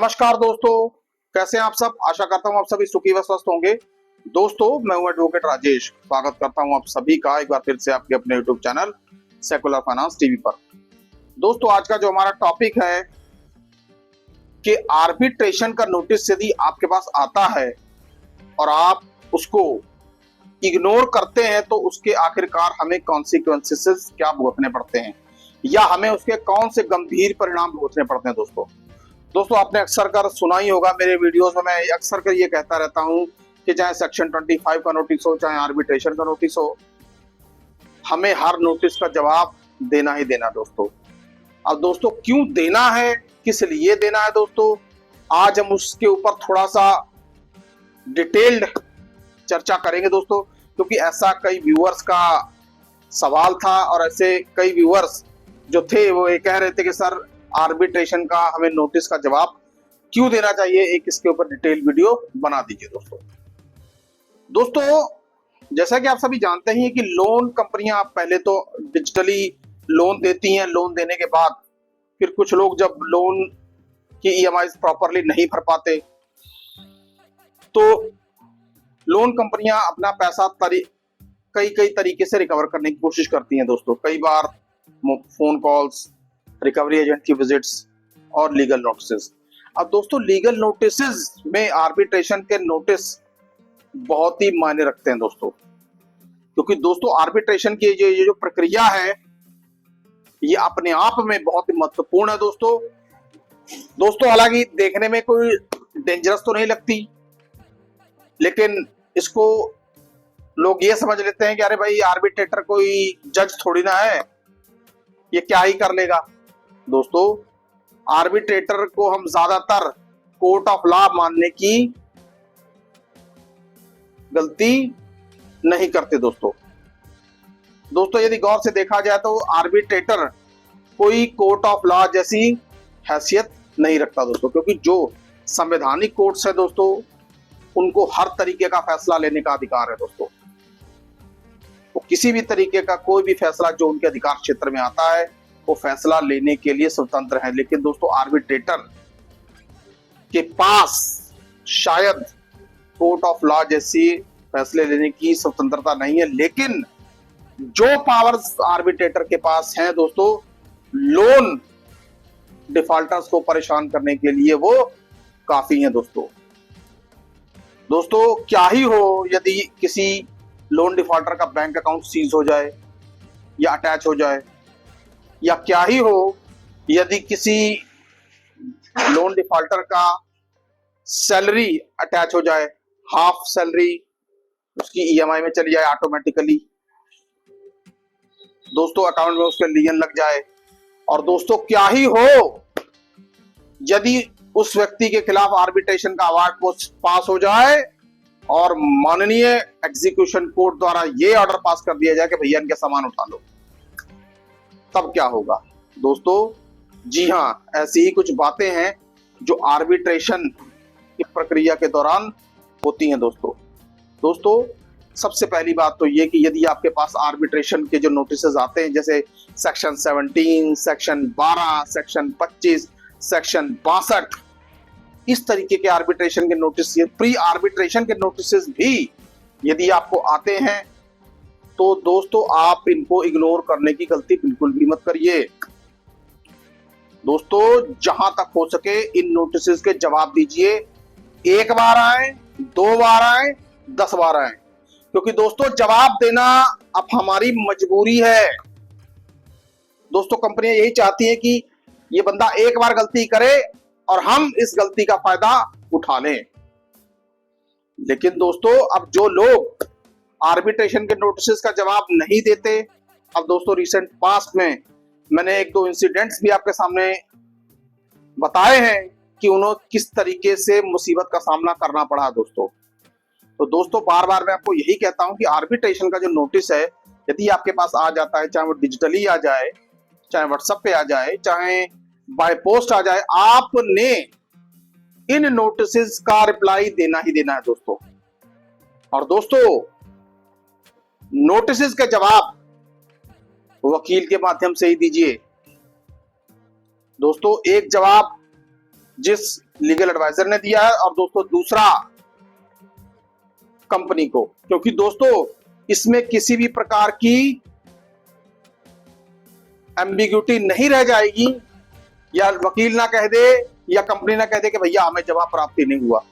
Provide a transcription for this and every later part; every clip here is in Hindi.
नमस्कार दोस्तों, कैसे हैं आप सब। आशा करता हूं आप सभी सुखी व स्वस्थ होंगे। दोस्तों, मैं हूं एडवोकेट राजेश। स्वागत करता हूं आप सभी का एक बार फिर से आपके अपने YouTube channel secular finance TV पर। दोस्तों, आज का जो हमारा टॉपिक है कि आर्बिट्रेशन का नोटिस यदि आपके पास आता है और आप उसको इग्नोर करते हैं तो उसके आखिरकार हमें कॉन्सिक्वेंसेस क्या भुगतने पड़ते हैं या हमें उसके कौन से गंभीर परिणाम भुगतने पड़ते हैं। दोस्तों आपने अक्सर कर सुना ही होगा, मेरे वीडियोस में मैं अक्सर कर ये कहता रहता हूं कि चाहे सेक्शन 25 का नोटिस हो, चाहे आर्बिट्रेशन का नोटिस हो, हमें हर नोटिस का जवाब देना ही देना दोस्तों। अब दोस्तों क्यों देना है, किस लिए देना है दोस्तों, आज हम उसके ऊपर थोड़ा सा डिटेल्ड चर्चा करेंगे दोस्तों, क्योंकि ऐसा कई व्यूअर्स का सवाल था और ऐसे कई व्यूअर्स जो थे वो ये कह रहे थे कि सर आर्बिट्रेशन का हमें नोटिस का जवाब क्यों देना चाहिए, एक इसके ऊपर डिटेल वीडियो बना दीजिए दोस्तों। जैसा कि आप सभी जानते हैं कि लोन कंपनियां पहले तो डिजिटली लोन देती हैं, लोन देने के बाद फिर कुछ लोग जब लोन की ईएमआई प्रॉपरली नहीं भर पाते तो लोन कंपनियां अपना पैसा कई तरीके से रिकवर करने की कोशिश करती हैं दोस्तों। कई बार फोन कॉल्स, रिकवरी एजेंट की विजिट्स और लीगल नोटिस। अब दोस्तों लीगल नोटिस में आर्बिट्रेशन के नोटिस बहुत ही मायने रखते हैं दोस्तों, क्योंकि दोस्तों आर्बिट्रेशन की ये जो प्रक्रिया है ये अपने आप में बहुत ही महत्वपूर्ण है दोस्तों। हालांकि देखने में कोई डेंजरस तो नहीं लगती, लेकिन इसको लोग ये समझ लेते हैं कि अरे भाई आर्बिट्रेटर कोई जज थोड़ी ना है, ये क्या ही कर लेगा। दोस्तों आर्बिट्रेटर को हम ज्यादातर कोर्ट ऑफ लॉ मानने की गलती नहीं करते दोस्तों यदि गौर से देखा जाए तो आर्बिट्रेटर कोई कोर्ट ऑफ लॉ जैसी हैसियत नहीं रखता दोस्तों, क्योंकि जो संवैधानिक कोर्ट्स है दोस्तों उनको हर तरीके का फैसला लेने का अधिकार है दोस्तों। वो किसी भी तरीके का कोई भी फैसला जो उनके अधिकार क्षेत्र में आता है वो फैसला लेने के लिए स्वतंत्र है। लेकिन दोस्तों आर्बिट्रेटर के पास शायद कोर्ट ऑफ लॉ जैसी फैसले लेने की स्वतंत्रता नहीं है, लेकिन जो पावर्स आर्बिट्रेटर के पास हैं दोस्तों, लोन डिफॉल्टर्स को परेशान करने के लिए वो काफी हैं दोस्तों क्या ही हो यदि किसी लोन डिफॉल्टर का बैंक अकाउंट सीज हो जाए या अटैच हो जाए, या क्या ही हो यदि किसी लोन डिफॉल्टर का सैलरी अटैच हो जाए, हाफ सैलरी उसकी ईएमआई में चली जाए ऑटोमेटिकली, दोस्तों अकाउंट में उसके लियन लग जाए। और दोस्तों क्या ही हो यदि उस व्यक्ति के खिलाफ आर्बिट्रेशन का अवार्ड पास हो जाए और माननीय एग्जीक्यूशन कोर्ट द्वारा ये ऑर्डर पास कर दिया जाए कि भैया इनके सामान उठा लो, तब क्या होगा दोस्तों। जी हाँ, ऐसी ही कुछ बातें हैं जो आर्बिट्रेशन की प्रक्रिया के दौरान होती हैं दोस्तों सबसे पहली बात तो ये कि यदि आपके पास आर्बिट्रेशन के जो नोटिस आते हैं, जैसे सेक्शन 17, सेक्शन 12, सेक्शन 25, सेक्शन 62, इस तरीके के आर्बिट्रेशन के नोटिस, प्री आर्बिट्रेशन के नोटिस भी यदि आपको आते हैं तो दोस्तों आप इनको इग्नोर करने की गलती बिल्कुल भी मत करिए दोस्तों। जहां तक हो सके इन नोटिस के जवाब दीजिए, एक बार आए, 2 बार आए, 10 बार आए, क्योंकि दोस्तों जवाब देना अब हमारी मजबूरी है दोस्तों। कंपनियां यही चाहती है कि ये बंदा एक बार गलती करे और हम इस गलती का फायदा उठा लें। लेकिन दोस्तों अब जो लोग आर्बिट्रेशन के नोटिस का जवाब नहीं देते, अब दोस्तों रिसेंट पास्ट में मैंने 1-2 इंसिडेंट्स भी आपके सामने बताए हैं कि उन्होंने किस तरीके से मुसीबत का सामना करना पड़ा दोस्तों। तो दोस्तों बार बार मैं आपको यही कहता हूं कि आर्बिट्रेशन का जो नोटिस है यदि आपके पास आ जाता है, चाहे वो डिजिटली आ जाए, चाहे व्हाट्सएप पे आ जाए, चाहे बाय पोस्ट आ जाए, आपने इन नोटिस का रिप्लाई देना ही देना है दोस्तों। और दोस्तों नोटिस के जवाब वकील के माध्यम से ही दीजिए दोस्तों। एक जवाब जिस लीगल एडवाइजर ने दिया है, और दोस्तों दूसरा कंपनी को, क्योंकि दोस्तों इसमें किसी भी प्रकार की एम्बिग्यूटी नहीं रह जाएगी, या वकील ना कह दे या कंपनी ना कह दे कि भैया हमें जवाब प्राप्ति नहीं हुआ।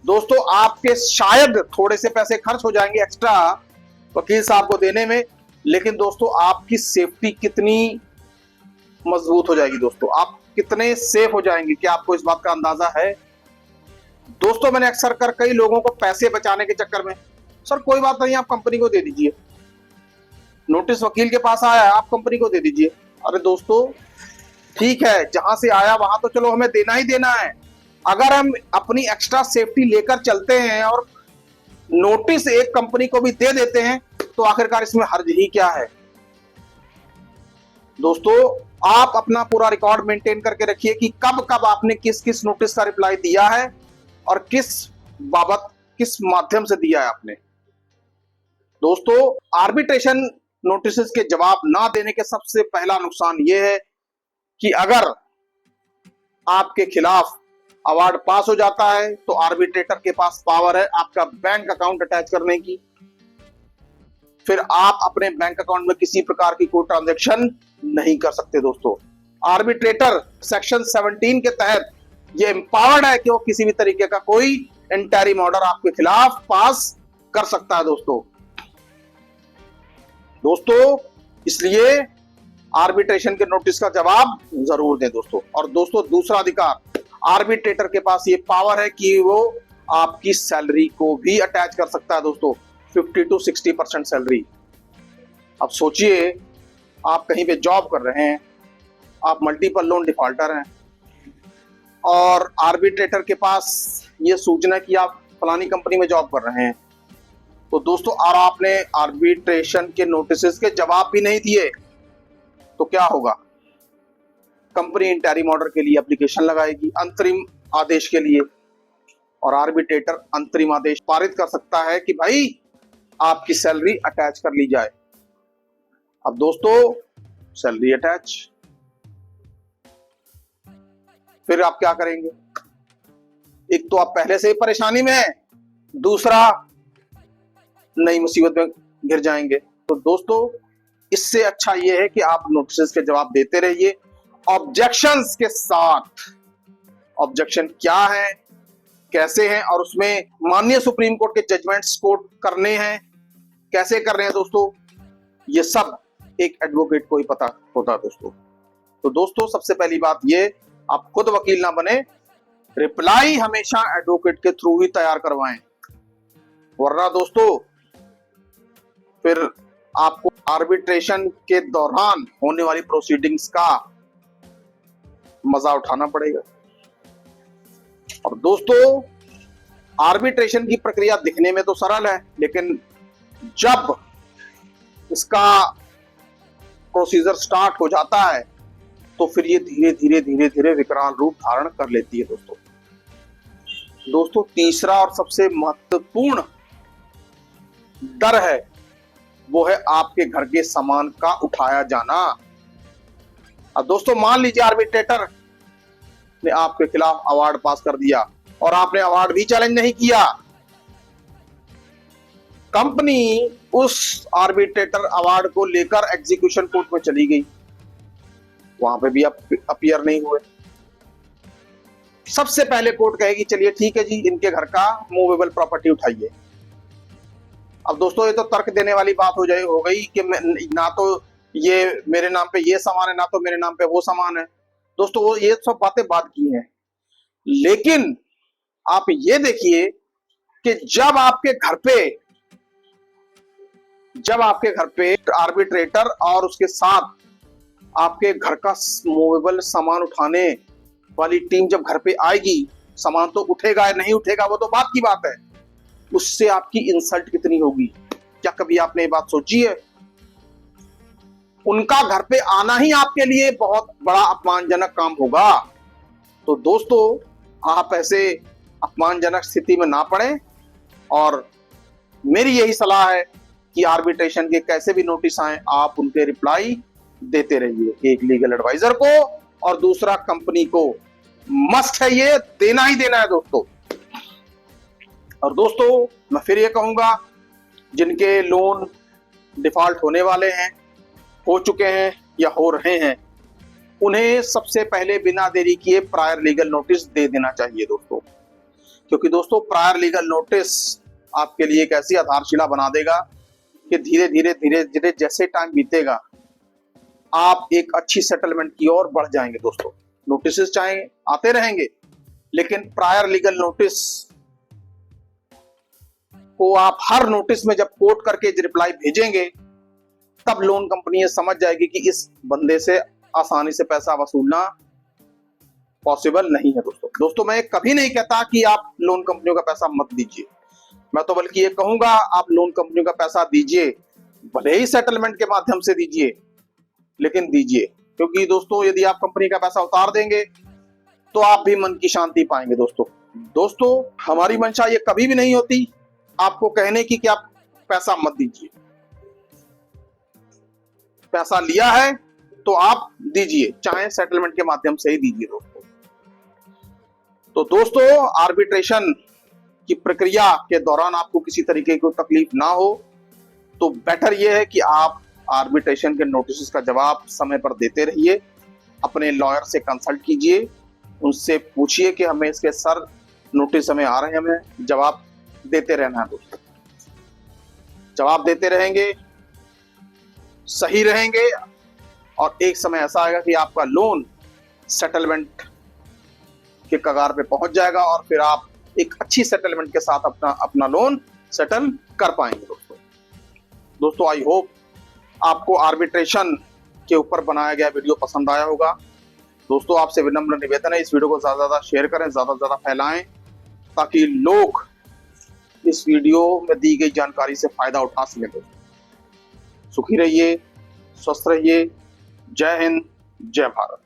दोस्तों आपके शायद थोड़े से पैसे खर्च हो जाएंगे एक्स्ट्रा वकील साहब को देने में, लेकिन दोस्तों आपकी सेफ्टी कितनी मजबूत हो जाएगी, दोस्तों आप कितने सेफ हो जाएंगे, क्या आपको इस बात का अंदाजा है? दोस्तों मैंने अक्सर कर कई लोगों को पैसे बचाने के चक्कर में, सर कोई बात नहीं आप कंपनी को दे दीजिए, नोटिस वकील के पास आया है आप कंपनी को दे दीजिए। अरे दोस्तों ठीक है, जहां से आया वहां तो चलो हमें देना ही देना है, अगर हम अपनी एक्स्ट्रा सेफ्टी लेकर चलते हैं और नोटिस एक कंपनी को भी दे देते हैं तो आखिरकार इसमें हर्ज ही क्या है? दोस्तों आप अपना पूरा रिकॉर्ड मेंटेन करके रखिए कि कब कब आपने किस किस नोटिस का रिप्लाई दिया है और किस बाबत किस माध्यम से दिया है आपने। दोस्तों आर्बिट्रेशन नोटिस के जवाब ना देने के सबसे पहला नुकसान यह है कि अगर आपके खिलाफ अवार्ड पास हो जाता है तो आर्बिट्रेटर के पास पावर है आपका बैंक अकाउंट अटैच करने की, फिर आप अपने बैंक अकाउंट में किसी प्रकार की कोई ट्रांजैक्शन नहीं कर सकते। दोस्तों आर्बिट्रेटर सेक्शन 17 के तहत ये एम्पावर्ड है कि वो किसी भी तरीके का कोई इंटरिम ऑर्डर आपके खिलाफ पास कर सकता है। दोस्तों इसलिए आर्बिट्रेशन के नोटिस का जवाब जरूर दें दोस्तों। और दोस्तों दूसरा अधिकार, आर्बिट्रेटर के पास ये पावर है कि वो आपकी सैलरी को भी अटैच कर सकता है दोस्तों, 50 to 60% सैलरी। अब सोचिए आप कहीं पे जॉब कर रहे हैं, आप मल्टीपल लोन डिफॉल्टर हैं और आर्बिट्रेटर के पास ये सूचना कि आप फलानी कंपनी में जॉब कर रहे हैं, तो दोस्तों और आपने आर्बिट्रेशन के नोटिस के जवाब भी नहीं दिए तो क्या होगा? कंपनी इंटरिम ऑर्डर के लिए एप्लीकेशन लगाएगी अंतरिम आदेश के लिए, और आर्बिट्रेटर अंतरिम आदेश पारित कर सकता है कि भाई आपकी सैलरी अटैच कर ली जाए। अब दोस्तों सैलरी अटैच, फिर आप क्या करेंगे? एक तो आप पहले से ही परेशानी में हैं, दूसरा नई मुसीबत में घिर जाएंगे। तो दोस्तों इससे अच्छा यह है कि आप नोटिस के जवाब देते रहिए ऑब्जेक्शंस के साथ। ऑब्जेक्शन क्या है, कैसे हैं, और उसमें माननीय सुप्रीम कोर्ट के जजमेंट्स कोट करने हैं, कैसे कर रहे हैं दोस्तों, ये सब एक एडवोकेट को ही पता होता है दोस्तों। तो दोस्तों सबसे पहली बात ये, आप खुद वकील ना बने, रिप्लाई हमेशा एडवोकेट के थ्रू ही तैयार करवाएं, वरना दोस्तों फिर आपको आर्बिट्रेशन के दौरान होने वाली प्रोसीडिंग्स का मजा उठाना पड़ेगा। और दोस्तों आर्बिट्रेशन की प्रक्रिया दिखने में तो सरल है, लेकिन जब इसका प्रोसीजर स्टार्ट हो जाता है तो फिर ये धीरे धीरे धीरे धीरे विकराल रूप धारण कर लेती है दोस्तों। तीसरा और सबसे महत्वपूर्ण डर है वो है आपके घर के सामान का उठाया जाना। अब दोस्तों मान लीजिए आर्बिट्रेटर ने आपके खिलाफ अवार्ड पास कर दिया और आपने अवार्ड भी चैलेंज नहीं किया, कंपनी उस आर्बिट्रेटर अवार्ड को लेकर एग्जीक्यूशन कोर्ट में चली गई, वहां पे भी अपीयर नहीं हुए। सबसे पहले कोर्ट कहेगी चलिए ठीक है जी, इनके घर का मूवेबल प्रॉपर्टी उठाइए। अब दोस्तों ये तो तर्क देने वाली बात हो गई कि ना तो ये मेरे नाम पे ये सामान है, ना तो मेरे नाम पे वो सामान है। दोस्तों वो ये सब बातें बात की हैं, लेकिन आप ये देखिए कि जब आपके घर पे आर्बिट्रेटर और उसके साथ आपके घर का मूवेबल सामान उठाने वाली टीम जब घर पे आएगी, सामान तो उठेगा या नहीं उठेगा वो तो बात की बात है, उससे आपकी इंसल्ट कितनी होगी, क्या कभी आपने ये बात सोची है? उनका घर पे आना ही आपके लिए बहुत बड़ा अपमानजनक काम होगा। तो दोस्तों आप ऐसे अपमानजनक स्थिति में ना पड़े, और मेरी यही सलाह है कि आर्बिट्रेशन के कैसे भी नोटिस आए आप उनके रिप्लाई देते रहिए, एक लीगल एडवाइजर को और दूसरा कंपनी को मस्ट है, ये देना ही देना है दोस्तों। और दोस्तों मैं फिर ये कहूंगा, जिनके लोन डिफॉल्ट होने वाले हैं, हो चुके हैं या हो रहे हैं, उन्हें सबसे पहले बिना देरी किए प्रायर लीगल नोटिस दे देना चाहिए दोस्तों। क्योंकि दोस्तों प्रायर लीगल नोटिस आपके लिए एक ऐसी आधारशिला बना देगा कि धीरे धीरे धीरे धीरे जैसे टाइम बीतेगा आप एक अच्छी सेटलमेंट की ओर बढ़ जाएंगे दोस्तों। नोटिस चाहे आते रहेंगे, लेकिन प्रायर लीगल नोटिस को आप हर नोटिस में जब कोट करके रिप्लाई भेजेंगे, तब लोन कंपनी समझ जाएगी कि इस बंदे से आसानी से पैसा वसूलना पॉसिबल नहीं है दोस्तों। मैं कभी नहीं कहता कि आप लोन कंपनियों का पैसा मत दीजिए, मैं तो बल्कि ये कहूंगा आप लोन कंपनियों का पैसा दीजिए, भले ही सेटलमेंट के माध्यम से दीजिए, लेकिन दीजिए। क्योंकि दोस्तों यदि आप कंपनी का पैसा उतार देंगे तो आप भी मन की शांति पाएंगे दोस्तों। हमारी मंशा ये कभी भी नहीं होती आपको कहने की कि आप पैसा मत दीजिए। पैसा लिया है तो आप दीजिए, चाहे सेटलमेंट के माध्यम से ही दीजिए दोस्तों। तो दोस्तों आर्बिट्रेशन की प्रक्रिया के दौरान आपको किसी तरीके की तकलीफ ना हो, तो बेटर यह है कि आप आर्बिट्रेशन के नोटिस का जवाब समय पर देते रहिए। अपने लॉयर से कंसल्ट कीजिए, उनसे पूछिए कि हमें इसके सर नोटिस हमें आ रहे हैं, हमें जवाब देते रहना है दोस्तों। जवाब देते रहेंगे, सही रहेंगे, और एक समय ऐसा आएगा कि आपका लोन सेटलमेंट के कगार पे पहुंच जाएगा और फिर आप एक अच्छी सेटलमेंट के साथ अपना लोन सेटल कर पाएंगे दोस्तों। आई होप आपको आर्बिट्रेशन के ऊपर बनाया गया वीडियो पसंद आया होगा दोस्तों। आपसे विनम्र निवेदन है, इस वीडियो को ज्यादा से ज्यादा शेयर करें, ज्यादा से ज्यादा फैलाएं, ताकि लोग इस वीडियो में दी गई जानकारी से फायदा उठा सकें दोस्तों। सुखी रहिए, स्वस्थ रहिए। जय हिंद, जय भारत।